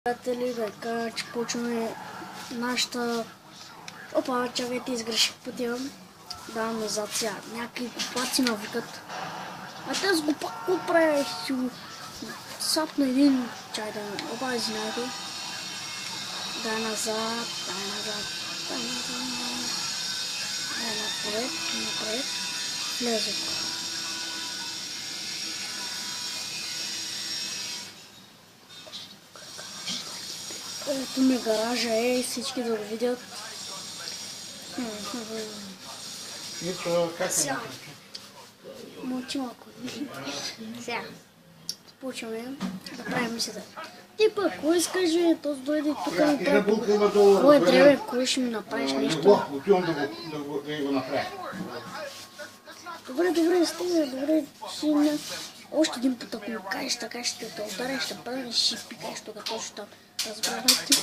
Приятели, дека че почваме нашата... Опа, чакайте, изгреших пътя. Давам назад сега. Някакви глупаци ме викат. А те с глупак го прави си го сапна един чай да ми. Опа, извинявайте. Дай назад, дай назад, дай назад. Дай напред, напред. Влезох. Ето ми гаража е, всички да го видят. Сега. Мълчи малко. Сега. Почваме да правим мисията. Ти пък, кой искаш, този дойде тук ми прави. Кой трябва, кой ще ми направиш нещо? Добре, добре, стига, добре. Още един път, ако ми кажеш така, ще те ударя, ще паднеш, ще пикаеш тук точно там. Разбрахме ти.